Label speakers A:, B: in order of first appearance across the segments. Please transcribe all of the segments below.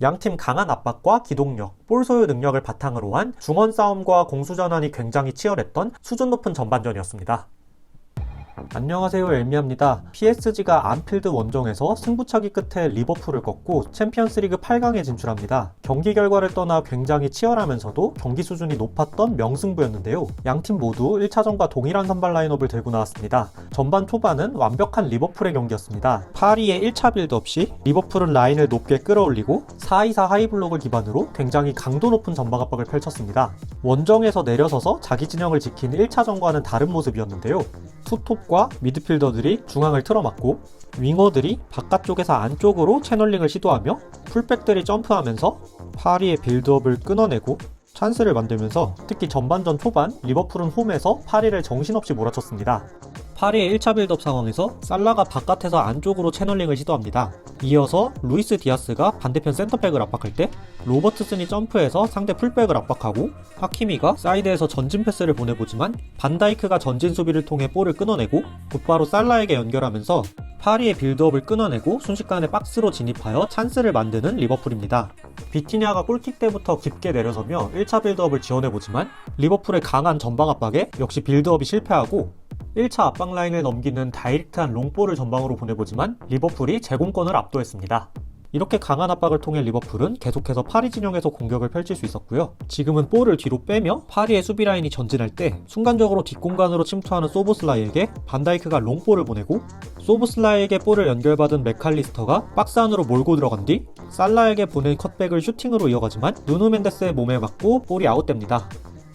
A: 양팀 강한 압박과 기동력, 볼 소유 능력을 바탕으로 한 중원 싸움과 공수 전환이 굉장히 치열했던 수준 높은 전반전이었습니다. 안녕하세요, 엘미야입니다. PSG가 안필드 원정에서 승부차기 끝에 리버풀을 꺾고 챔피언스리그 8강에 진출합니다. 경기 결과를 떠나 굉장히 치열하면서도 경기 수준이 높았던 명승부였는데요. 양팀 모두 1차전과 동일한 선발 라인업을 들고 나왔습니다. 전반 초반은 완벽한 리버풀의 경기였습니다. 파리의 1차 빌드업 시 리버풀은 라인을 높게 끌어올리고 4-2-4 하이블록을 기반으로 굉장히 강도 높은 전방 압박을 펼쳤습니다. 원정에서 내려서서 자기 진영을 지킨 1차전과는 다른 모습이었는데요. 투톱과 미드필더들이 중앙을 틀어막고 윙어들이 바깥쪽에서 안쪽으로 채널링을 시도하며 풀백들이 점프하면서 파리의 빌드업을 끊어내고 찬스를 만들면서 특히 전반전 초반 리버풀은 홈에서 파리를 정신없이 몰아쳤습니다. 파리의 1차 빌드업 상황에서 살라가 바깥에서 안쪽으로 채널링을 시도합니다. 이어서 루이스 디아스가 반대편 센터백을 압박할 때 로버트슨이 점프해서 상대 풀백을 압박하고 하키미가 사이드에서 전진 패스를 보내보지만 반다이크가 전진 수비를 통해 볼을 끊어내고 곧바로 살라에게 연결하면서 파리의 빌드업을 끊어내고 순식간에 박스로 진입하여 찬스를 만드는 리버풀입니다. 비티냐가 골킥 때부터 깊게 내려서며 1차 빌드업을 지원해보지만 리버풀의 강한 전방 압박에 역시 빌드업이 실패하고 1차 압박 라인을 넘기는 다이렉트한 롱볼을 전방으로 보내보지만 리버풀이 제공권을 압도했습니다. 이렇게 강한 압박을 통해 리버풀은 계속해서 파리 진영에서 공격을 펼칠 수 있었고요. 지금은 볼을 뒤로 빼며 파리의 수비 라인이 전진할 때 순간적으로 뒷공간으로 침투하는 소보슬라이에게 반다이크가 롱볼을 보내고 소보슬라이에게 볼을 연결받은 맥칼리스터가 박스 안으로 몰고 들어간 뒤 살라에게 보낸 컷백을 슈팅으로 이어가지만 누누 멘데스의 몸에 맞고 볼이 아웃됩니다.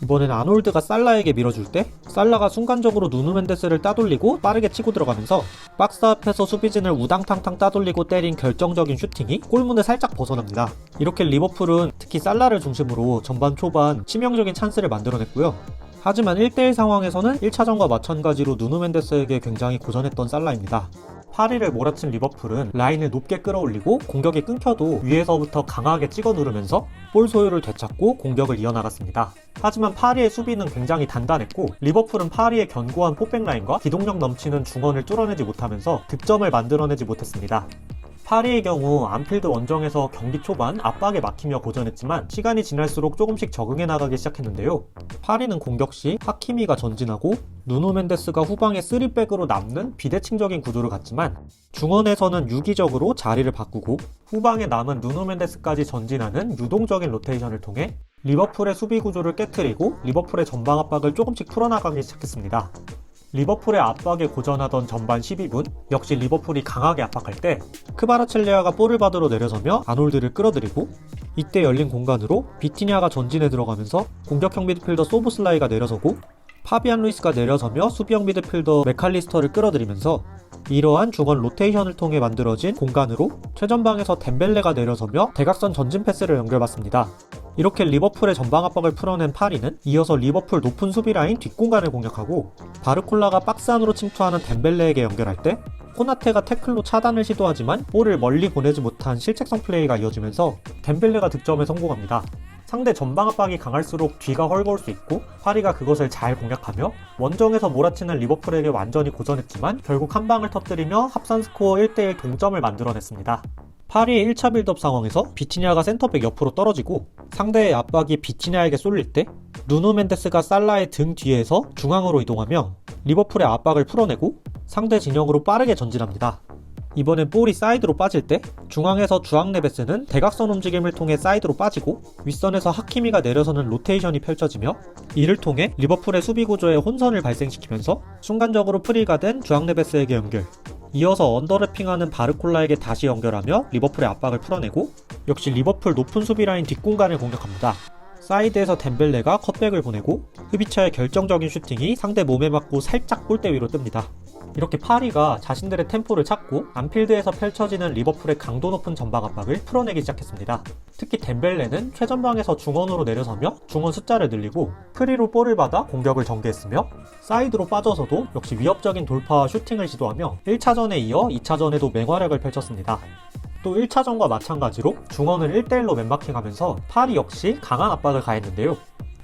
A: 이번엔 아놀드가 살라에게 밀어줄 때 살라가 순간적으로 누누 멘데스를 따돌리고 빠르게 치고 들어가면서 박스 앞에서 수비진을 우당탕탕 따돌리고 때린 결정적인 슈팅이 골문을 살짝 벗어납니다. 이렇게 리버풀은 특히 살라를 중심으로 전반 초반 치명적인 찬스를 만들어냈고요. 하지만 1대1 상황에서는 1차전과 마찬가지로 누누 멘데스에게 굉장히 고전했던 살라입니다. 파리를 몰아친 리버풀은 라인을 높게 끌어올리고 공격이 끊겨도 위에서부터 강하게 찍어 누르면서 볼 소유를 되찾고 공격을 이어나갔습니다. 하지만 파리의 수비는 굉장히 단단했고 리버풀은 파리의 견고한 포백 라인과 기동력 넘치는 중원을 뚫어내지 못하면서 득점을 만들어내지 못했습니다. 파리의 경우 안필드 원정에서 경기 초반 압박에 막히며 고전했지만 시간이 지날수록 조금씩 적응해 나가기 시작했는데요. 파리는 공격 시 하키미가 전진하고 누누 멘데스가 후방에 3백으로 남는 비대칭적인 구조를 갖지만 중원에서는 유기적으로 자리를 바꾸고 후방에 남은 누누 멘데스까지 전진하는 유동적인 로테이션을 통해 리버풀의 수비 구조를 깨트리고 리버풀의 전방 압박을 조금씩 풀어나가기 시작했습니다. 리버풀의 압박에 고전하던 전반 12분 역시 리버풀이 강하게 압박할 때 크바라첼리아가 볼을 받으러 내려서며 아놀드를 끌어들이고 이때 열린 공간으로 비티냐가 전진해 들어가면서 공격형 미드필더 소보슬라이가 내려서고 파비안 루이스가 내려서며 수비형 미드필더 맥칼리스터를 끌어들이면서 이러한 중원 로테이션을 통해 만들어진 공간으로 최전방에서 덴벨레가 내려서며 대각선 전진 패스를 연결받습니다. 이렇게 리버풀의 전방 압박을 풀어낸 파리는 이어서 리버풀 높은 수비 라인 뒷공간을 공략하고 바르콜라가 박스 안으로 침투하는 덴벨레에게 연결할 때 코나테가 태클로 차단을 시도하지만 볼을 멀리 보내지 못한 실책성 플레이가 이어지면서 덴벨레가 득점에 성공합니다. 상대 전방 압박이 강할수록 뒤가 헐거울 수 있고 파리가 그것을 잘 공략하며 원정에서 몰아치는 리버풀에게 완전히 고전했지만 결국 한 방을 터뜨리며 합산 스코어 1대1 동점을 만들어냈습니다. 파리의 1차 빌드업 상황에서 비티냐가 센터백 옆으로 떨어지고 상대의 압박이 비티냐에게 쏠릴 때 누누 멘데스가 살라의 등 뒤에서 중앙으로 이동하며 리버풀의 압박을 풀어내고 상대 진영으로 빠르게 전진합니다. 이번엔 볼이 사이드로 빠질 때 중앙에서 주앙 네베스는 대각선 움직임을 통해 사이드로 빠지고 윗선에서 하키미가 내려서는 로테이션이 펼쳐지며 이를 통해 리버풀의 수비 구조에 혼선을 발생시키면서 순간적으로 프리가 된 주앙 네베스에게 연결, 이어서 언더래핑하는 바르콜라에게 다시 연결하며 리버풀의 압박을 풀어내고 역시 리버풀 높은 수비 라인 뒷공간을 공격합니다. 사이드에서 덴벨레가 컷백을 보내고 흐비차의 결정적인 슈팅이 상대 몸에 맞고 살짝 골대 위로 뜹니다. 이렇게 파리가 자신들의 템포를 찾고 안필드에서 펼쳐지는 리버풀의 강도 높은 전방 압박을 풀어내기 시작했습니다. 특히 덴벨레는 최전방에서 중원으로 내려서며 중원 숫자를 늘리고 프리로 볼을 받아 공격을 전개했으며 사이드로 빠져서도 역시 위협적인 돌파와 슈팅을 시도하며 1차전에 이어 2차전에도 맹활약을 펼쳤습니다. 또 1차전과 마찬가지로 중원을 1대1로 맨마킹하면서 파리 역시 강한 압박을 가했는데요.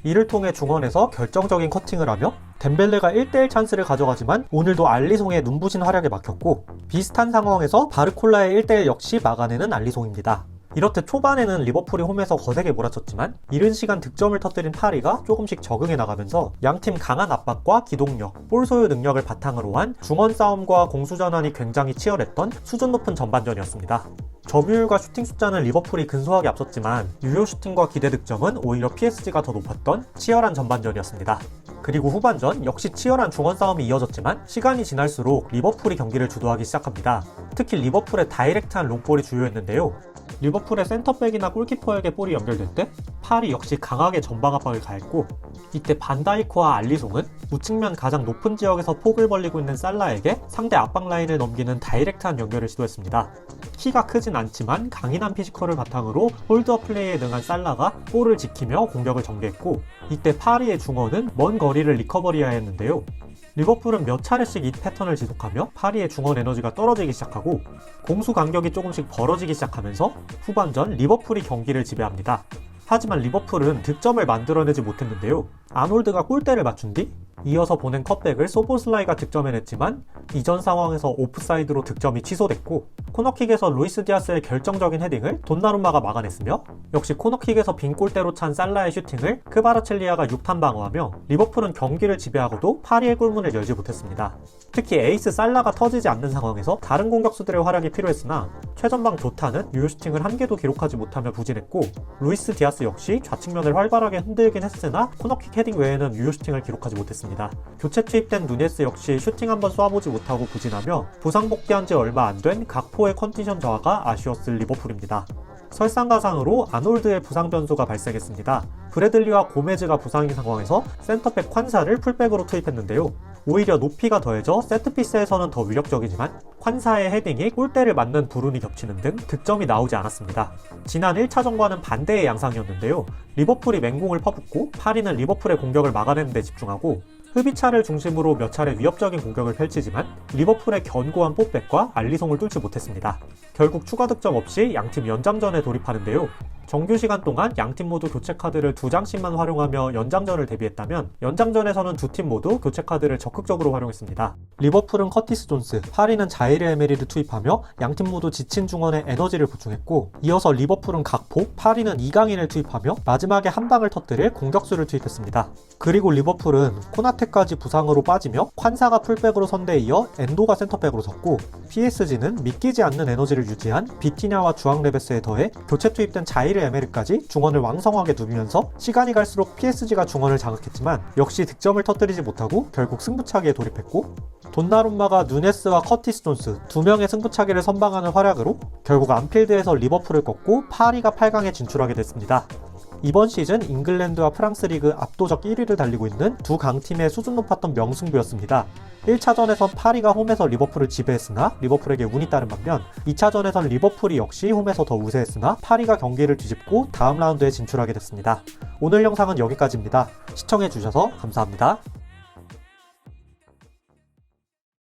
A: 이를 통해 중원에서 결정적인 커팅을 하며 덴벨레가 1대1 찬스를 가져가지만 오늘도 알리송의 눈부신 활약에 막혔고 비슷한 상황에서 바르콜라의 1대1 역시 막아내는 알리송입니다. 이렇듯 초반에는 리버풀이 홈에서 거세게 몰아쳤지만 이른 시간 득점을 터뜨린 파리가 조금씩 적응해 나가면서 양팀 강한 압박과 기동력, 볼 소유 능력을 바탕으로 한 중원 싸움과 공수 전환이 굉장히 치열했던 수준 높은 전반전이었습니다. 점유율과 슈팅 숫자는 리버풀이 근소하게 앞섰지만 유효 슈팅과 기대 득점은 오히려 PSG가 더 높았던 치열한 전반전이었습니다. 그리고 후반전 역시 치열한 중원 싸움이 이어졌지만 시간이 지날수록 리버풀이 경기를 주도하기 시작합니다. 특히 리버풀의 다이렉트한 롱볼이 주요했는데요. 리버풀의 센터백이나 골키퍼에게 볼이 연결될 때 파리 역시 강하게 전방 압박을 가했고, 이때 반다이크와 알리송은 우측면 가장 높은 지역에서 폭을 벌리고 있는 살라에게 상대 압박 라인을 넘기는 다이렉트한 연결을 시도했습니다. 키가 크진 않지만 강인한 피지컬을 바탕으로 홀드업 플레이에 능한 살라가 볼을 지키며 공격을 전개했고, 이때 파리의 중원은 먼 거리를 리커버리해야 했는데요. 리버풀은 몇 차례씩 이 패턴을 지속하며 파리의 중원 에너지가 떨어지기 시작하고 공수 간격이 조금씩 벌어지기 시작하면서 후반전 리버풀이 경기를 지배합니다. 하지만 리버풀은 득점을 만들어내지 못했는데요. 아놀드가 골대를 맞춘 뒤 이어서 보낸 컷백을 소보슬라이가 득점해냈지만 이전 상황에서 오프사이드로 득점이 취소됐고, 코너킥에서 루이스 디아스의 결정적인 헤딩을 돈나룸마가 막아냈으며, 역시 코너킥에서 빈 골대로 찬 살라의 슈팅을 크바라첼리아가 6탄 방어하며 리버풀은 경기를 지배하고도 파리의 골문을 열지 못했습니다. 특히 에이스 살라가 터지지 않는 상황에서 다른 공격수들의 활약이 필요했으나 최전방 조타는 유효 슈팅을 한 개도 기록하지 못하며 부진했고, 루이스 디아스 역시 좌측면을 활발하게 흔들긴 했으나 코너킥 헤딩 외에는 유효 슈팅을 기록하지 못했습니다. 교체 투입된 누네스 역시 슈팅 한번 쏴보지 못하고 부진하며 부상 복귀한 지 얼마 안 된 각포의 컨디션 저하가 아쉬웠을 리버풀입니다. 설상가상으로 아놀드의 부상 변수가 발생했습니다. 브래들리와 고메즈가 부상인 상황에서 센터백 콴사를 풀백으로 투입했는데요. 오히려 높이가 더해져 세트피스에서는 더 위력적이지만 콴사의 헤딩이 골대를 맞는 불운이 겹치는 등 득점이 나오지 않았습니다. 지난 1차전과는 반대의 양상이었는데요. 리버풀이 맹공을 퍼붓고 파리는 리버풀의 공격을 막아내는 데 집중하고 흡이차를 중심으로 몇 차례 위협적인 공격을 펼치지만 리버풀의 견고한 뽀백과 알리송을 뚫지 못했습니다. 결국 추가 득점 없이 양팀 연장전에 돌입하는데요. 정규 시간 동안 양팀 모두 교체 카드를 2장씩만 활용하며 연장전을 대비했다면 연장전에서는 두 팀 모두 교체 카드를 적극적으로 활용했습니다. 리버풀은 커티스 존스, 파리는 자이르 에메리를 투입하며 양팀 모두 지친 중원에 에너지를 보충했고, 이어서 리버풀은 각포, 파리는 이강인을 투입하며 마지막에 한 방을 터뜨릴 공격수를 투입했습니다. 그리고 리버풀은 코나테까지 부상으로 빠지며 콴사가 풀백으로 선 데 이어 엔도가 센터백으로 섰고, PSG는 믿기지 않는 에너지를 유지한 비티냐와 주앙 레베스에 더해 교체 투입된 자이르 에메르까지 중원을 왕성하게 누비면서 시간이 갈수록 PSG가 중원을 장악했지만 역시 득점을 터뜨리지 못하고 결국 승부차기에 돌입했고, 돈나룸마가 누네스와 커티스 존스 두 명의 승부차기를 선방하는 활약으로 결국 안필드에서 리버풀을 꺾고 파리가 8강에 진출하게 됐습니다. 이번 시즌 잉글랜드와 프랑스 리그 압도적 1위를 달리고 있는 두 강팀의 수준 높았던 명승부였습니다. 1차전에선 파리가 홈에서 리버풀을 지배했으나 리버풀에게 운이 따른 반면 2차전에선 리버풀이 역시 홈에서 더 우세했으나 파리가 경기를 뒤집고 다음 라운드에 진출하게 됐습니다. 오늘 영상은 여기까지입니다. 시청해주셔서 감사합니다.